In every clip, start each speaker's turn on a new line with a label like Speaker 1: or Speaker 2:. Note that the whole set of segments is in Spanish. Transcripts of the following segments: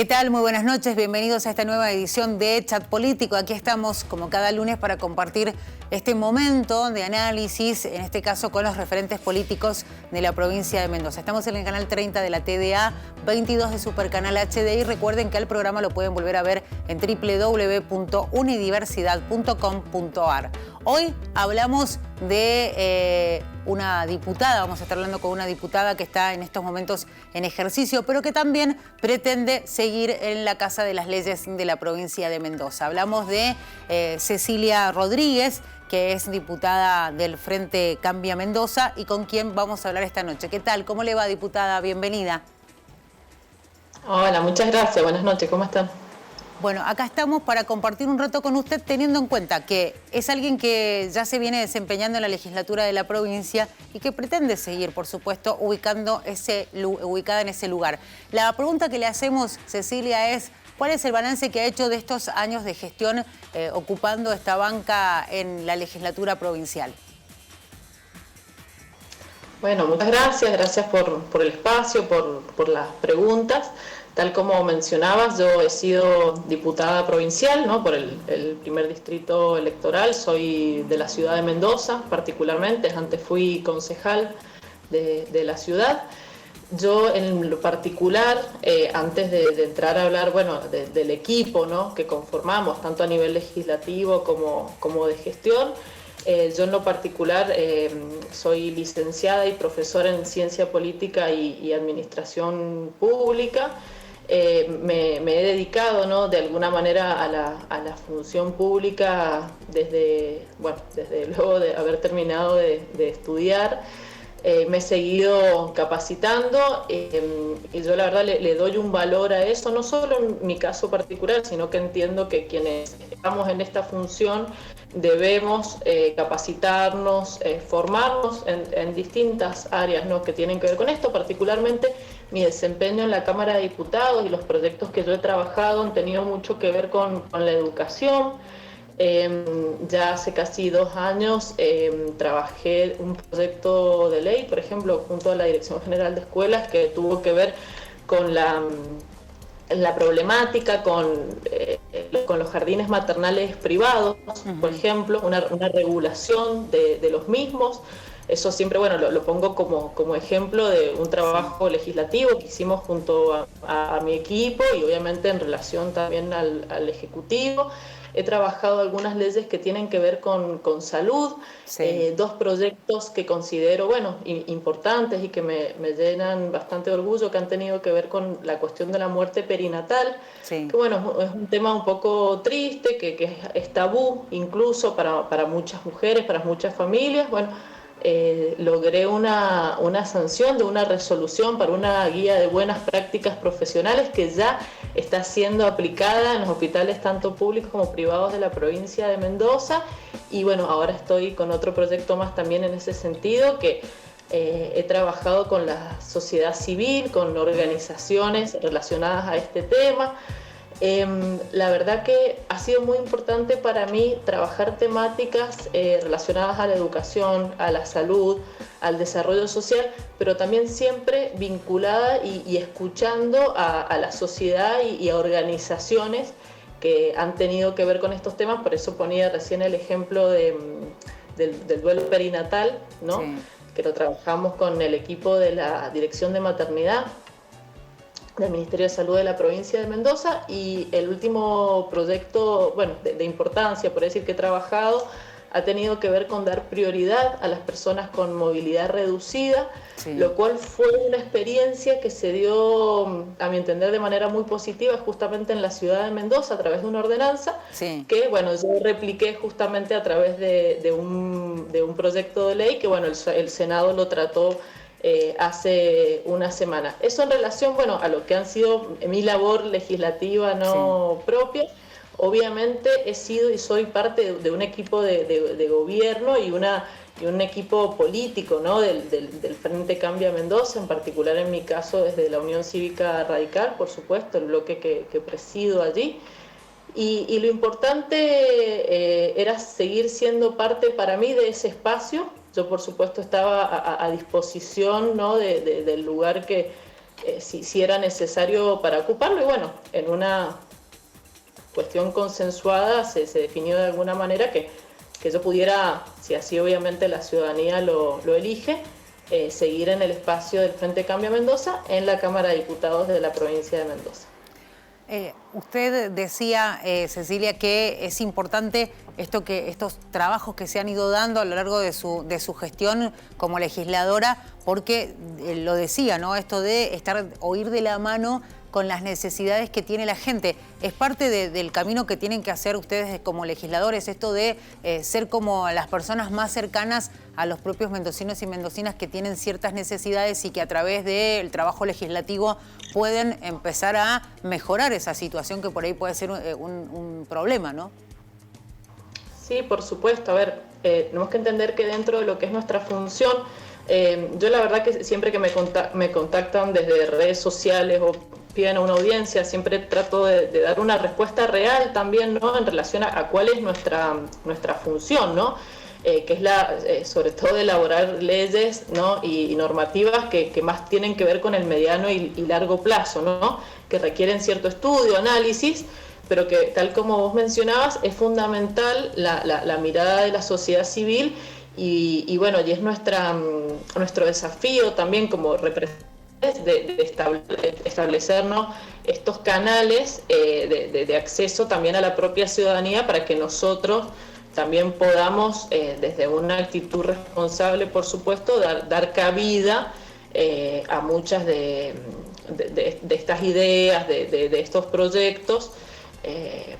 Speaker 1: ¿Qué tal? Muy buenas noches, bienvenidos a esta nueva edición de Chat Político. Aquí estamos como cada lunes para compartir este momento de análisis, en este caso con los referentes políticos de la provincia de Mendoza. Estamos en el canal 30 de la TDA, 22 de Supercanal HD y recuerden que el programa lo pueden volver a ver en www.unidiversidad.com.ar. Hoy hablamos de una diputada, vamos a estar hablando con una diputada que está en estos momentos en ejercicio, pero que también pretende seguir en la Casa de las Leyes de la provincia de Mendoza. Hablamos de Cecilia Rodríguez, que es diputada del Frente Cambia Mendoza y con quien vamos a hablar esta noche. ¿Qué tal? ¿Cómo le va, diputada? Bienvenida.
Speaker 2: Hola, muchas gracias. Buenas noches. ¿Cómo están?
Speaker 1: Bueno, acá estamos para compartir un rato con usted, teniendo en cuenta que es alguien que ya se viene desempeñando en la legislatura de la provincia y que pretende seguir, por supuesto, ubicada en ese lugar. La pregunta que le hacemos, Cecilia, es ¿cuál es el balance que ha hecho de estos años de gestión ocupando esta banca en la legislatura provincial?
Speaker 2: Bueno, muchas gracias. Gracias por el espacio, por las preguntas. Tal como mencionabas, yo he sido diputada provincial, ¿no? Por el primer distrito electoral. Soy de la ciudad de Mendoza, particularmente. Antes fui concejal de la ciudad. Yo, en lo particular, antes de entrar a hablar, bueno, del equipo, ¿no?, que conformamos, tanto a nivel legislativo como de gestión, yo en lo particular soy licenciada y profesora en Ciencia Política y Administración Pública. Me he dedicado, ¿no?, de alguna manera a la función pública desde luego de haber terminado de estudiar. Me he seguido capacitando y yo la verdad le doy un valor a eso, no solo en mi caso particular, sino que entiendo que quienes estamos en esta función debemos capacitarnos, formarnos en distintas áreas, ¿no?, que tienen que ver con esto. Particularmente mi desempeño en la Cámara de Diputados y los proyectos que yo he trabajado han tenido mucho que ver con la educación. Ya hace casi 2 años trabajé un proyecto de ley, por ejemplo, junto a la Dirección General de Escuelas, que tuvo que ver con la problemática, con los jardines maternales privados, por ejemplo, una regulación de los mismos. Eso siempre, bueno, lo pongo como ejemplo de un trabajo legislativo que hicimos junto a mi equipo y obviamente en relación también al Ejecutivo. He trabajado algunas leyes que tienen que ver con salud, sí. 2 proyectos que considero, bueno, importantes y que me llenan bastante orgullo, que han tenido que ver con la cuestión de la muerte perinatal, sí. Que bueno, es un tema un poco triste, que es tabú incluso para muchas mujeres, para muchas familias. Bueno, logré una sanción de una resolución para una guía de buenas prácticas profesionales que ya está siendo aplicada en los hospitales tanto públicos como privados de la provincia de Mendoza. Y bueno, ahora estoy con otro proyecto más también en ese sentido, que he trabajado con la sociedad civil, con organizaciones relacionadas a este tema. La verdad que ha sido muy importante para mí trabajar temáticas relacionadas a la educación, a la salud, al desarrollo social, pero también siempre vinculada y escuchando a la sociedad y a organizaciones que han tenido que ver con estos temas. Por eso ponía recién el ejemplo del duelo perinatal, ¿no? Sí. Que lo trabajamos con el equipo de la Dirección de Maternidad del Ministerio de Salud de la provincia de Mendoza. Y el último proyecto, bueno, de importancia, por decir, que he trabajado, ha tenido que ver con dar prioridad a las personas con movilidad reducida, sí. Lo cual fue una experiencia que se dio, a mi entender, de manera muy positiva justamente en la ciudad de Mendoza a través de una ordenanza, sí. Que bueno, yo repliqué justamente a través de un proyecto de ley que bueno, el Senado lo trató hace una semana. Eso en relación, bueno, a lo que han sido mi labor legislativa no sí. propia. Obviamente he sido y soy parte de un equipo de gobierno y un equipo político, ¿no?, del Frente Cambia Mendoza, en particular en mi caso desde la Unión Cívica Radical, por supuesto, el bloque que presido allí. Y lo importante era seguir siendo parte para mí de ese espacio. Yo, por supuesto, estaba a disposición, ¿no?, del lugar que si era necesario para ocuparlo, y bueno, en una cuestión consensuada se definió de alguna manera que yo pudiera, si así obviamente la ciudadanía lo elige, seguir en el espacio del Frente Cambio Mendoza en la Cámara de Diputados de la provincia de Mendoza.
Speaker 1: Usted decía, Cecilia, que es importante estos trabajos que se han ido dando a lo largo de su gestión como legisladora, porque lo decía, ¿no? Esto de o ir de la mano con las necesidades que tiene la gente. Es parte del camino que tienen que hacer ustedes como legisladores, esto de ser como las personas más cercanas a los propios mendocinos y mendocinas que tienen ciertas necesidades y que a través del trabajo legislativo pueden empezar a mejorar esa situación que por ahí puede ser un problema, ¿no?
Speaker 2: Sí, por supuesto. A ver, tenemos que entender que dentro de lo que es nuestra función, yo la verdad que siempre que me contactan desde redes sociales o piden a una audiencia, siempre trato de dar una respuesta real también, ¿no? En relación a cuál es nuestra función, ¿no? Que es sobre todo elaborar leyes, ¿no? y normativas que más tienen que ver con el mediano y largo plazo, ¿no? Que requieren cierto estudio, análisis, pero que tal como vos mencionabas es fundamental la mirada de la sociedad civil y bueno, y es nuestro desafío también como representantes de establecernos estos canales de acceso también a la propia ciudadanía para que nosotros también podamos, desde una actitud responsable, por supuesto, dar cabida a muchas de estas ideas, de estos proyectos,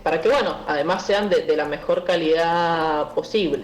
Speaker 2: para que, bueno, además sean de la mejor calidad posible.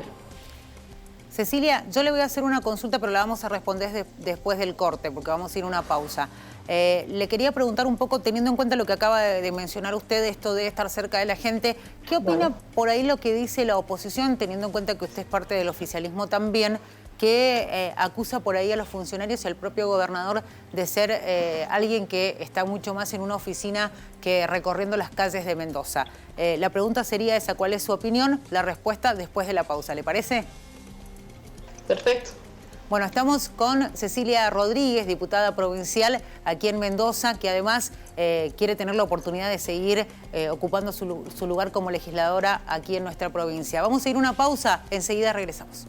Speaker 1: Cecilia, yo le voy a hacer una consulta, pero la vamos a responder después del corte, porque vamos a ir a una pausa. Le quería preguntar un poco, teniendo en cuenta lo que acaba de mencionar usted, esto de estar cerca de la gente, ¿qué opina por ahí lo que dice la oposición, teniendo en cuenta que usted es parte del oficialismo también, que acusa por ahí a los funcionarios y al propio gobernador de ser alguien que está mucho más en una oficina que recorriendo las calles de Mendoza? La pregunta sería esa, ¿cuál es su opinión? La respuesta después de la pausa, ¿le parece?
Speaker 2: Perfecto.
Speaker 1: Bueno, estamos con Cecilia Rodríguez, diputada provincial aquí en Mendoza, que además quiere tener la oportunidad de seguir ocupando su lugar como legisladora aquí en nuestra provincia. Vamos a ir a una pausa, enseguida regresamos.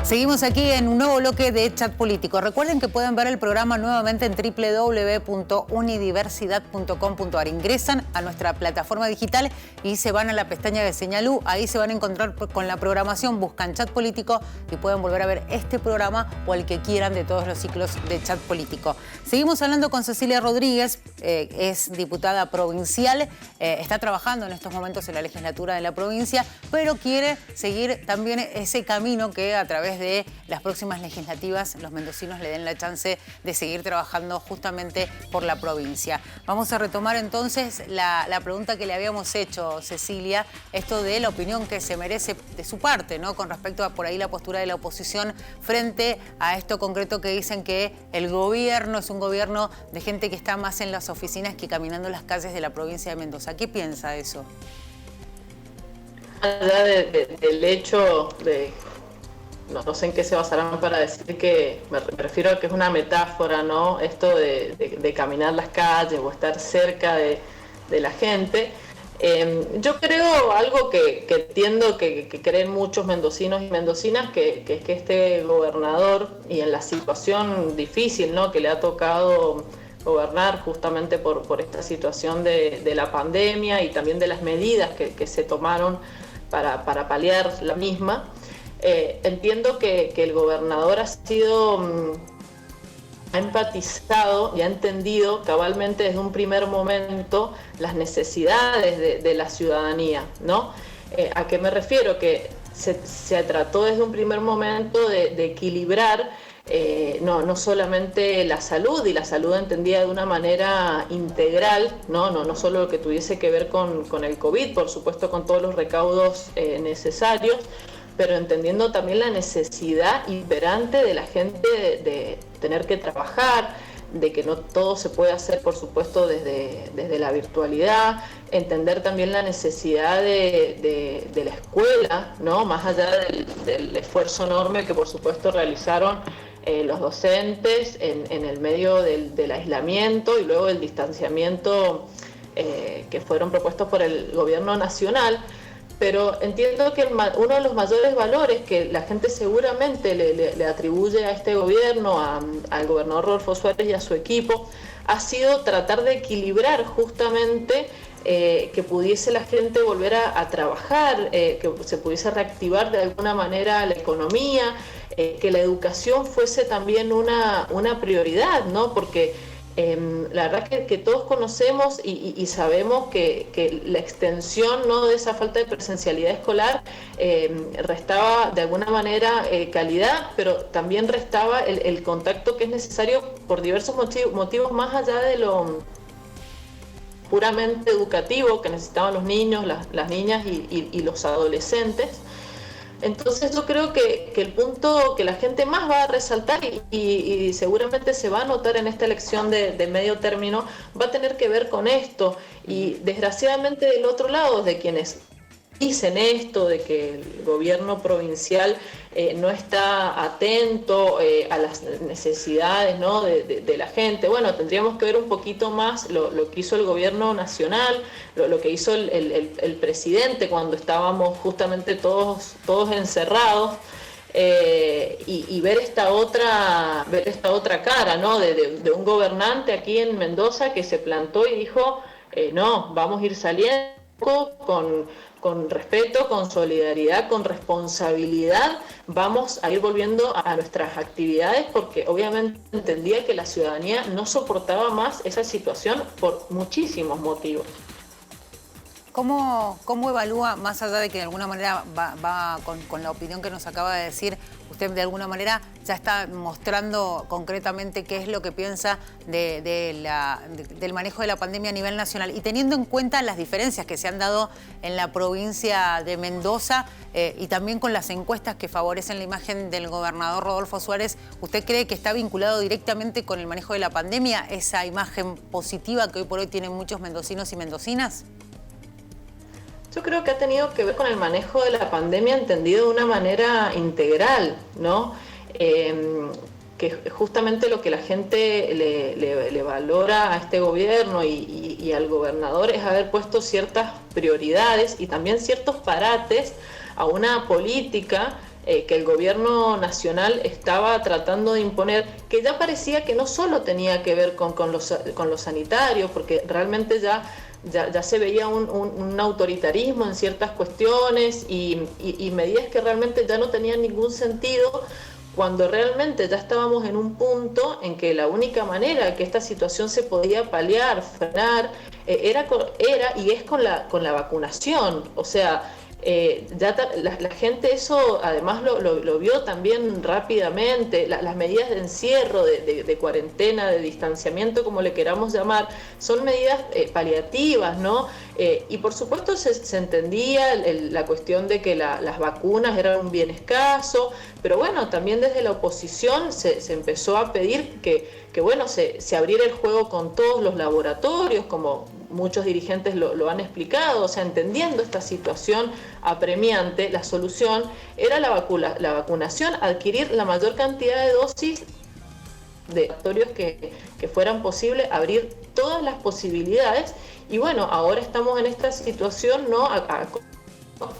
Speaker 1: Seguimos aquí en un nuevo bloque de Chat Político. Recuerden que pueden ver el programa nuevamente en www.unidiversidad.com.ar. Ingresan a nuestra plataforma digital y se van a la pestaña de Señalú. Ahí se van a encontrar con la programación, buscan Chat Político y pueden volver a ver este programa o el que quieran de todos los ciclos de Chat Político. Seguimos hablando con Cecilia Rodríguez, es diputada provincial, está trabajando en estos momentos en la legislatura de la provincia, pero quiere seguir también ese camino que a través de las próximas legislativas los mendocinos le den la chance de seguir trabajando justamente por la provincia. Vamos a retomar entonces la pregunta que le habíamos hecho, Cecilia, esto de la opinión que se merece de su parte, ¿no? Con respecto a por ahí la postura de la oposición frente a esto concreto que dicen que el gobierno es un gobierno de gente que está más en las oficinas que caminando las calles de la provincia de Mendoza. ¿Qué piensa de eso?
Speaker 2: Allá del hecho de... No sé en qué se basarán para decir que, me refiero a que es una metáfora, ¿no? Esto de caminar las calles o estar cerca de la gente. Yo creo algo que entiendo que creen muchos mendocinos y mendocinas, que es que este gobernador, y en la situación difícil, ¿no? que le ha tocado gobernar justamente por esta situación de la pandemia y también de las medidas que se tomaron para paliar la misma, entiendo que el gobernador ha empatizado y ha entendido cabalmente desde un primer momento las necesidades de la ciudadanía, ¿no? ¿A qué me refiero? Que se trató desde un primer momento de equilibrar no solamente la salud, y la salud entendida de una manera integral, no solo lo que tuviese que ver con el COVID, por supuesto con todos los recaudos necesarios, pero entendiendo también la necesidad imperante de la gente de tener que trabajar, de que no todo se puede hacer, por supuesto, desde la virtualidad, entender también la necesidad de la escuela, ¿no? Más allá del esfuerzo enorme que por supuesto realizaron los docentes en el medio del aislamiento y luego del distanciamiento que fueron propuestos por el gobierno nacional. Pero entiendo que uno de los mayores valores que la gente seguramente le atribuye a este gobierno, al gobernador Rodolfo Suárez y a su equipo, ha sido tratar de equilibrar justamente que pudiese la gente volver a trabajar, que se pudiese reactivar de alguna manera la economía, que la educación fuese también una prioridad, ¿no? Porque la verdad que todos conocemos y sabemos que la extensión, ¿no?, de esa falta de presencialidad escolar restaba de alguna manera calidad, pero también restaba el contacto que es necesario por diversos motivos más allá de lo puramente educativo que necesitaban los niños, las niñas y los adolescentes. Entonces yo creo que el punto que la gente más va a resaltar y seguramente se va a notar en esta elección de medio término va a tener que ver con esto. Y desgraciadamente del otro lado, de quienes dicen esto, de que el gobierno provincial no está atento a las necesidades, ¿no?, de la gente. Bueno, tendríamos que ver un poquito más lo que hizo el gobierno nacional, lo que hizo el presidente cuando estábamos justamente todos encerrados, y ver esta otra cara, ¿no?, de un gobernante aquí en Mendoza que se plantó y dijo, no, vamos a ir saliendo con respeto, con solidaridad, con responsabilidad, vamos a ir volviendo a nuestras actividades, porque obviamente entendía que la ciudadanía no soportaba más esa situación por muchísimos motivos.
Speaker 1: ¿Cómo evalúa, más allá de que de alguna manera va con la opinión que nos acaba de decir, usted de alguna manera ya está mostrando concretamente qué es lo que piensa del manejo de la pandemia a nivel nacional, y teniendo en cuenta las diferencias que se han dado en la provincia de Mendoza y también con las encuestas que favorecen la imagen del gobernador Rodolfo Suárez, ¿usted cree que está vinculado directamente con el manejo de la pandemia, esa imagen positiva que hoy por hoy tienen muchos mendocinos y mendocinas?
Speaker 2: Yo creo que ha tenido que ver con el manejo de la pandemia entendido de una manera integral, ¿no? Que justamente lo que la gente le valora a este gobierno y al gobernador es haber puesto ciertas prioridades y también ciertos parates a una política que el gobierno nacional estaba tratando de imponer, que ya parecía que no solo tenía que ver con los sanitarios, porque realmente ya se veía un autoritarismo en ciertas cuestiones y medidas que realmente ya no tenían ningún sentido, cuando realmente ya estábamos en un punto en que la única manera que esta situación se podía paliar, frenar, era y es con la vacunación. O sea, la gente eso además lo vio también rápidamente. Las medidas de encierro, de cuarentena, de distanciamiento, como le queramos llamar, son medidas paliativas, ¿no? Y por supuesto se entendía la cuestión de que las vacunas eran un bien escaso, pero bueno, también desde la oposición se empezó a pedir que bueno, se abriera el juego con todos los laboratorios, como muchos dirigentes lo han explicado. O sea, entendiendo esta situación apremiante, la solución era la vacunación, adquirir la mayor cantidad de dosis de laboratorios que fueran posibles, abrir todas las posibilidades. Y bueno, ahora estamos en esta situación, ¿no?,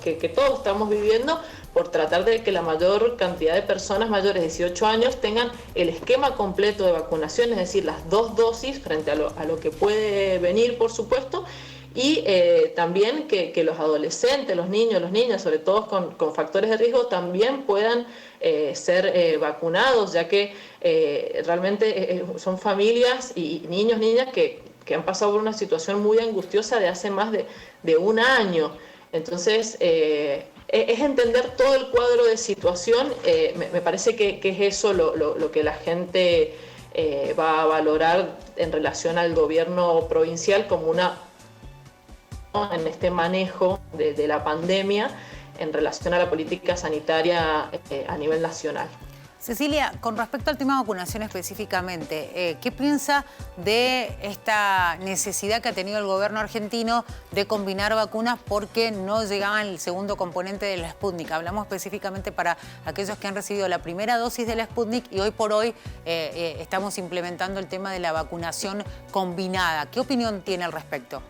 Speaker 2: que todos estamos viviendo, por tratar de que la mayor cantidad de personas mayores de 18 años tengan el esquema completo de vacunación, es decir, las 2 dosis frente a lo que puede venir, por supuesto, y también que los adolescentes, los niños, las niñas, sobre todo con factores de riesgo, también puedan ser vacunados, ya que realmente son familias y niños, niñas que han pasado por una situación muy angustiosa de hace más de un año. Entonces, es entender todo el cuadro de situación. Me parece que es eso lo que la gente va a valorar en relación al gobierno provincial como en este manejo de la pandemia en relación a la política sanitaria a nivel nacional.
Speaker 1: Cecilia, con respecto al tema de vacunación específicamente, ¿qué piensa de esta necesidad que ha tenido el gobierno argentino de combinar vacunas porque no llegaban el segundo componente de la Sputnik? Hablamos específicamente para aquellos que han recibido la primera dosis de la Sputnik y hoy por hoy estamos implementando el tema de la vacunación combinada. ¿Qué opinión tiene al respecto?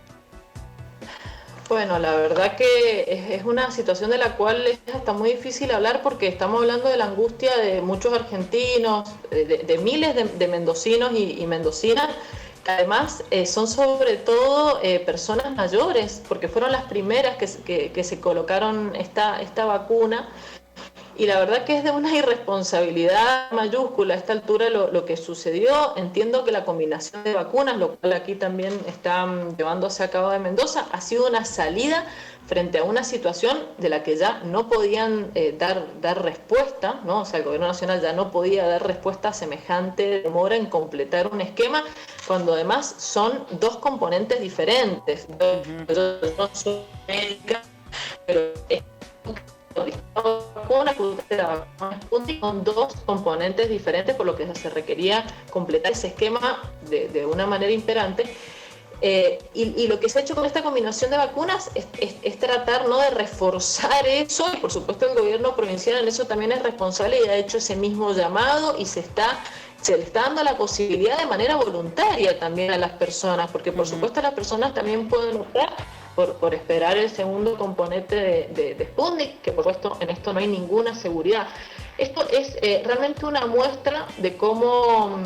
Speaker 2: Bueno, la verdad que es una situación de la cual es hasta muy difícil hablar porque estamos hablando de la angustia de muchos argentinos, de miles de mendocinos y mendocinas, que además son sobre todo personas mayores, porque fueron las primeras que se colocaron esta vacuna. Y la verdad que es de una irresponsabilidad mayúscula a esta altura lo que sucedió. Entiendo que la combinación de vacunas, lo cual aquí también está llevándose a cabo de Mendoza, ha sido una salida frente a una situación de la que ya no podían dar respuesta, ¿no? O sea, el gobierno nacional ya no podía dar respuesta a semejante demora en completar un esquema, cuando además son dos componentes diferentes. Yo no soy médica, pero con dos componentes diferentes, por lo que se requería completar ese esquema de una manera imperante. Y lo que se ha hecho con esta combinación de vacunas es tratar, ¿no?, de reforzar eso, y por supuesto el gobierno provincial en eso también es responsable y ha hecho ese mismo llamado y se le está dando la posibilidad de manera voluntaria también a las personas, porque por supuesto las personas también pueden optar por esperar el segundo componente de Sputnik, que por supuesto en esto no hay ninguna seguridad. Esto es realmente una muestra de cómo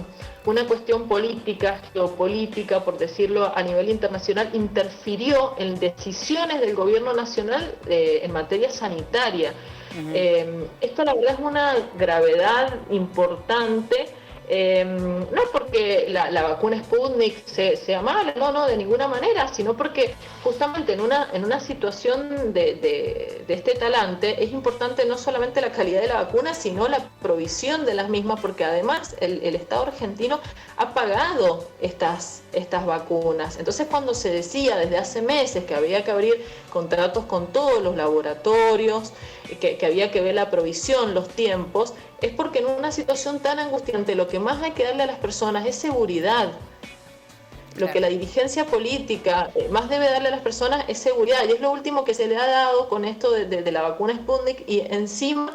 Speaker 2: una cuestión política, geopolítica, por decirlo a nivel internacional, interfirió en decisiones del gobierno nacional en materia sanitaria. Esto la verdad es una gravedad importante. No porque la vacuna Sputnik sea mala, no, de ninguna manera, sino porque justamente en una situación de este talante es importante no solamente la calidad de la vacuna, sino la provisión de las mismas, porque además el Estado argentino ha pagado estas vacunas. Entonces, cuando se decía desde hace meses que había que abrir contratos con todos los laboratorios, que había que ver la provisión, los tiempos, es porque en una situación tan angustiante lo que más hay que darle a las personas es seguridad. Lo que la dirigencia política más debe darle a las personas es seguridad, y es lo último que se le ha dado con esto de la vacuna Sputnik, y encima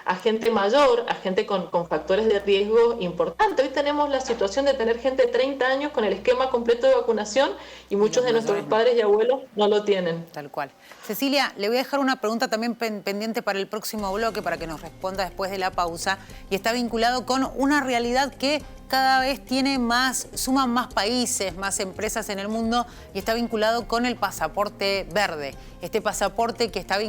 Speaker 2: a gente mayor, a gente con factores de riesgo importantes. Hoy tenemos la situación de tener gente de 30 años con el esquema completo de vacunación y muchos de nuestros padres y abuelos no lo tienen.
Speaker 1: Tal cual. Cecilia, le voy a dejar una pregunta también pendiente para el próximo bloque para que nos responda después de la pausa, y está vinculado con una realidad que cada vez suman más países, más empresas en el mundo, y está vinculado con el pasaporte verde. Este pasaporte que está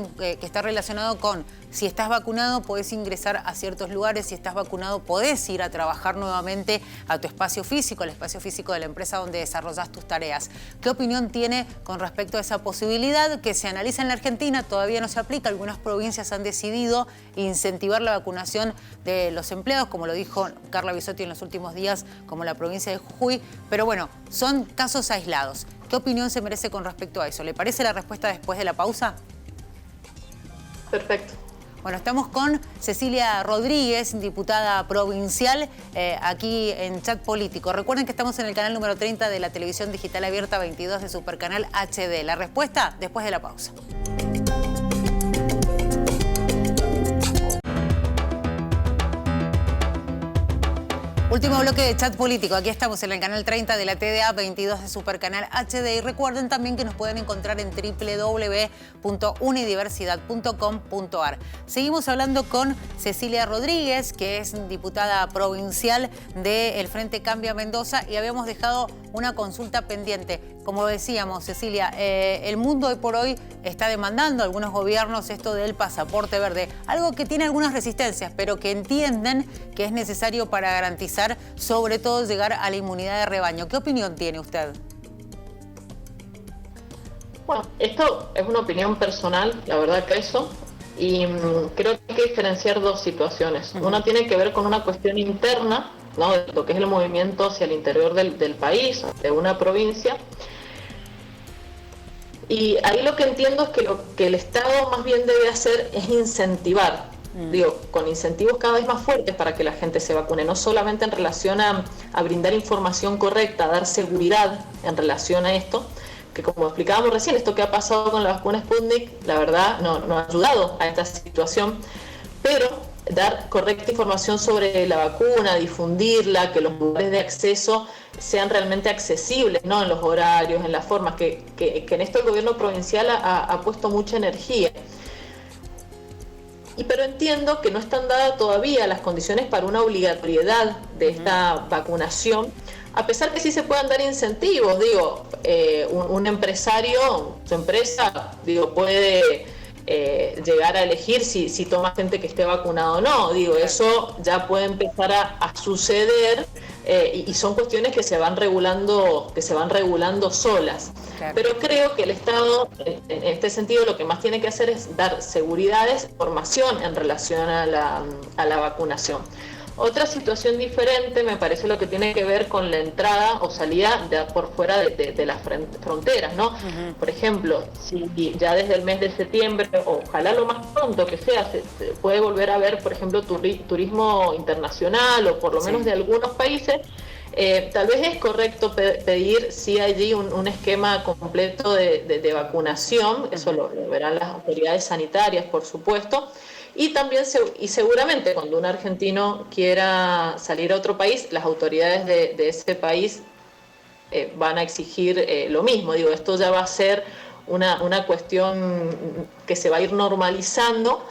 Speaker 1: relacionado con si estás vacunado podés ingresar a ciertos lugares, si estás vacunado podés ir a trabajar nuevamente a tu espacio físico, al espacio físico de la empresa donde desarrollás tus tareas. ¿Qué opinión tiene con respecto a esa posibilidad que se analiza en la Argentina? Todavía no se aplica. Algunas provincias han decidido incentivar la vacunación de los empleados, como lo dijo Carla Bisotti en los últimos días, como la provincia de Jujuy, pero bueno, son casos aislados. ¿Qué opinión se merece con respecto a eso? ¿Le parece la respuesta después de la pausa?
Speaker 2: Perfecto.
Speaker 1: Bueno, estamos con Cecilia Rodríguez, diputada provincial, aquí en Chat Político. Recuerden que estamos en el canal número 30 de la televisión digital abierta 22 de Supercanal HD. La respuesta después de la pausa. Último bloque de Chat Político. Aquí estamos en el canal 30 de la TDA 22 de Supercanal HD. Y recuerden también que nos pueden encontrar en www.unidiversidad.com.ar. Seguimos hablando con Cecilia Rodríguez, que es diputada provincial del Frente Cambia Mendoza, y habíamos dejado una consulta pendiente. Como decíamos, Cecilia, el mundo hoy por hoy está demandando a algunos gobiernos esto del pasaporte verde, algo que tiene algunas resistencias, pero que entienden que es necesario para garantizar, sobre todo, llegar a la inmunidad de rebaño. ¿Qué opinión tiene usted?
Speaker 2: Bueno, esto es una opinión personal, la verdad que eso, y creo que hay que diferenciar dos situaciones. Una tiene que ver con una cuestión interna, ¿no?, de lo que es el movimiento hacia el interior del país, de una provincia. Y ahí lo que entiendo es que lo que el Estado más bien debe hacer es incentivar, digo, con incentivos cada vez más fuertes para que la gente se vacune, no solamente en relación a brindar información correcta, a dar seguridad en relación a esto, que como explicábamos recién, esto que ha pasado con la vacuna Sputnik, la verdad no ha ayudado a esta situación, pero dar correcta información sobre la vacuna, difundirla, que los lugares de acceso sean realmente accesibles, ¿no? En los horarios, en las formas, que en esto el gobierno provincial ha puesto mucha energía. Pero entiendo que no están dadas todavía las condiciones para una obligatoriedad de esta vacunación, a pesar que sí se puedan dar incentivos. Digo, un empresario, su empresa, digo, puede llegar a elegir si toma gente que esté vacunado o no. Digo, eso ya puede empezar a suceder, y son cuestiones que se van regulando solas. Claro. Pero creo que el Estado, en este sentido, lo que más tiene que hacer es dar seguridades, formación en relación a la vacunación. Otra situación diferente me parece lo que tiene que ver con la entrada o salida por fuera de las fronteras, ¿no? Uh-huh. Por ejemplo, si ya desde el mes de septiembre, ojalá lo más pronto que sea, se puede volver a ver, por ejemplo, turismo internacional o por lo menos de algunos países, tal vez es correcto pedir sí allí un esquema completo de vacunación, eso lo verán las autoridades sanitarias, por supuesto. Y también, y seguramente cuando un argentino quiera salir a otro país, las autoridades de ese país van a exigir lo mismo. Digo, esto ya va a ser una cuestión que se va a ir normalizando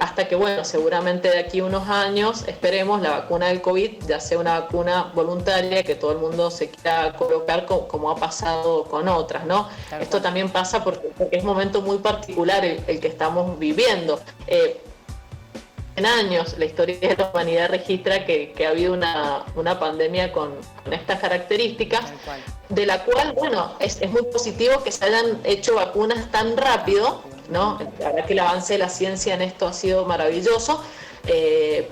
Speaker 2: hasta que, bueno, seguramente de aquí a unos años, esperemos, la vacuna del COVID ya sea una vacuna voluntaria que todo el mundo se quiera colocar como ha pasado con otras, ¿no? Claro. Esto también pasa porque es un momento muy particular el que estamos viviendo. En años la historia de la humanidad registra que ha habido una pandemia con estas características, de la cual, bueno, es muy positivo que se hayan hecho vacunas tan rápido, ¿no? La verdad que el avance de la ciencia en esto ha sido maravilloso,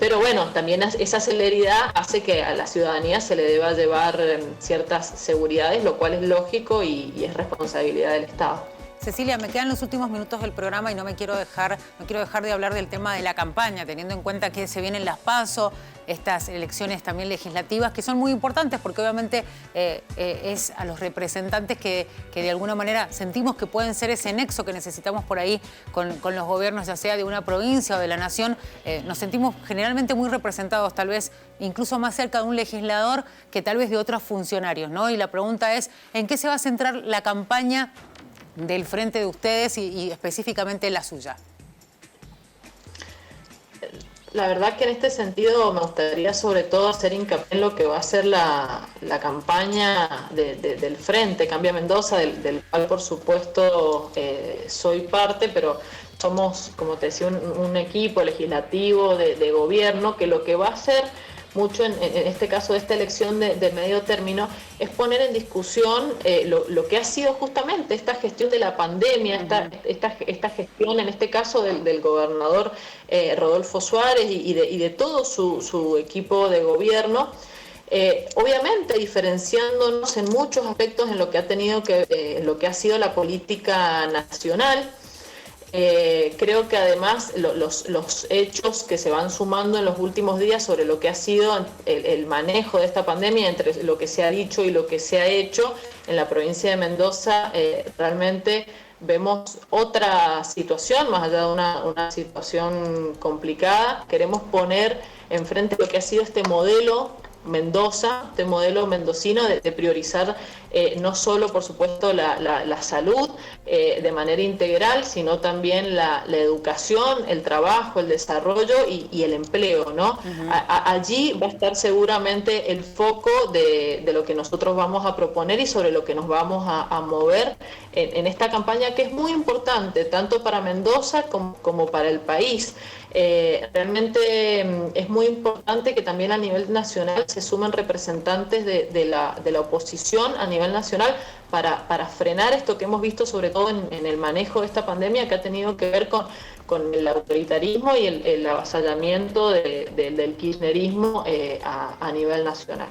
Speaker 2: pero bueno, también esa celeridad hace que a la ciudadanía se le deba llevar ciertas seguridades, lo cual es lógico y es responsabilidad del Estado.
Speaker 1: Cecilia, me quedan los últimos minutos del programa y no quiero dejar de hablar del tema de la campaña, teniendo en cuenta que se vienen las PASO, estas elecciones también legislativas, que son muy importantes porque obviamente es a los representantes que de alguna manera sentimos que pueden ser ese nexo que necesitamos por ahí con los gobiernos, ya sea de una provincia o de la nación. Nos sentimos generalmente muy representados, tal vez incluso más cerca de un legislador que tal vez de otros funcionarios, ¿no? Y la pregunta es, ¿en qué se va a centrar la campaña del frente de ustedes y específicamente la suya?
Speaker 2: La verdad que en este sentido me gustaría sobre todo hacer hincapié en lo que va a ser la campaña del Frente Cambia Mendoza, del cual por supuesto soy parte, pero somos, como te decía, un equipo legislativo de gobierno que lo que va a hacer mucho en este caso de esta elección de medio término es poner en discusión lo que ha sido justamente esta gestión de la pandemia, esta gestión en este caso del gobernador Rodolfo Suárez y de todo su equipo de gobierno, obviamente diferenciándonos en muchos aspectos en lo que lo que ha sido la política nacional. Creo que además los hechos que se van sumando en los últimos días sobre lo que ha sido el manejo de esta pandemia, entre lo que se ha dicho y lo que se ha hecho en la provincia de Mendoza, realmente vemos otra situación, más allá de una situación complicada. Queremos poner enfrente lo que ha sido este modelo Mendoza, este modelo mendocino de priorizar no solo, por supuesto, la salud de manera integral, sino también la educación, el trabajo, el desarrollo y el empleo, ¿no? Uh-huh. Allí va a estar seguramente el foco de lo que nosotros vamos a proponer y sobre lo que nos vamos a mover en esta campaña, que es muy importante, tanto para Mendoza como para el país. Realmente es muy importante que también a nivel nacional se sumen representantes de la oposición a nivel nacional para frenar esto que hemos visto sobre todo en el manejo de esta pandemia, que ha tenido que ver con el autoritarismo y el avasallamiento del kirchnerismo a nivel nacional.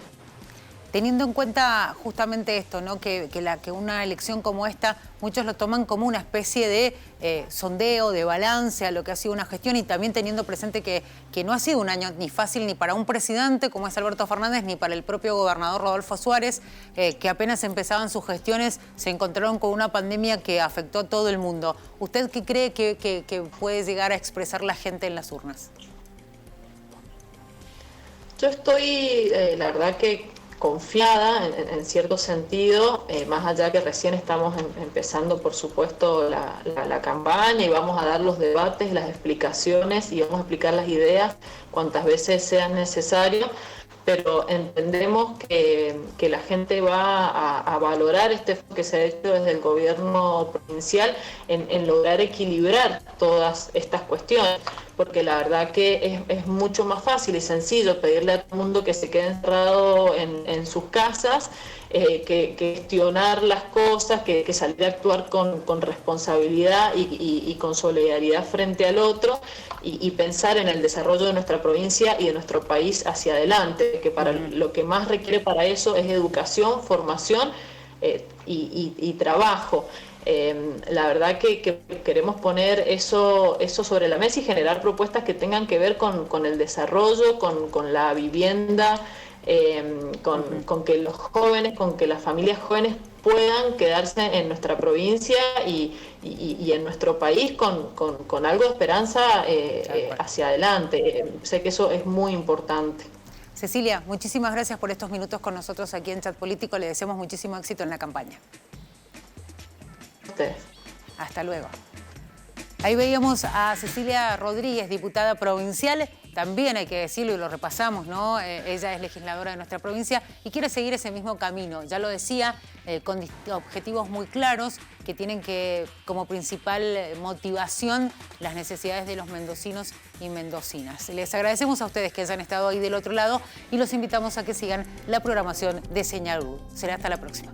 Speaker 1: Teniendo en cuenta justamente esto, ¿no? que una elección como esta, muchos lo toman como una especie de sondeo, de balance a lo que ha sido una gestión, y también teniendo presente que no ha sido un año ni fácil ni para un presidente como es Alberto Fernández, ni para el propio gobernador Rodolfo Suárez, que apenas empezaban sus gestiones, se encontraron con una pandemia que afectó a todo el mundo. ¿Usted qué cree que puede llegar a expresar la gente en las urnas?
Speaker 2: Yo estoy, la verdad que confiada en cierto sentido, más allá que recién estamos empezando, por supuesto, la campaña, y vamos a dar los debates, las explicaciones, y vamos a explicar las ideas cuantas veces sean necesario, pero entendemos que la gente va a valorar este esfuerzo que se ha hecho desde el gobierno provincial en lograr equilibrar todas estas cuestiones, porque la verdad que es mucho más fácil y sencillo pedirle a todo el mundo que se quede encerrado en sus casas, que gestionar las cosas, que salir a actuar con responsabilidad y con solidaridad frente al otro, y pensar en el desarrollo de nuestra provincia y de nuestro país hacia adelante, que para lo que más requiere para eso es educación, formación y trabajo. La verdad que queremos poner eso sobre la mesa y generar propuestas que tengan que ver con el desarrollo, con la vivienda, con que los jóvenes, con que las familias jóvenes puedan quedarse en nuestra provincia y en nuestro país con algo de esperanza hacia adelante. Sé que eso es muy importante.
Speaker 1: Cecilia, muchísimas gracias por estos minutos con nosotros aquí en Chat Político. Le deseamos muchísimo éxito en la campaña. Hasta luego. Ahí veíamos a Cecilia Rodríguez, diputada provincial. También hay que decirlo y lo repasamos, ¿no? Ella es legisladora de nuestra provincia y quiere seguir ese mismo camino. Ya lo decía, con objetivos muy claros que tienen como principal motivación las necesidades de los mendocinos y mendocinas. Les agradecemos a ustedes que hayan estado ahí del otro lado y los invitamos a que sigan la programación de Señal U. Será hasta la próxima.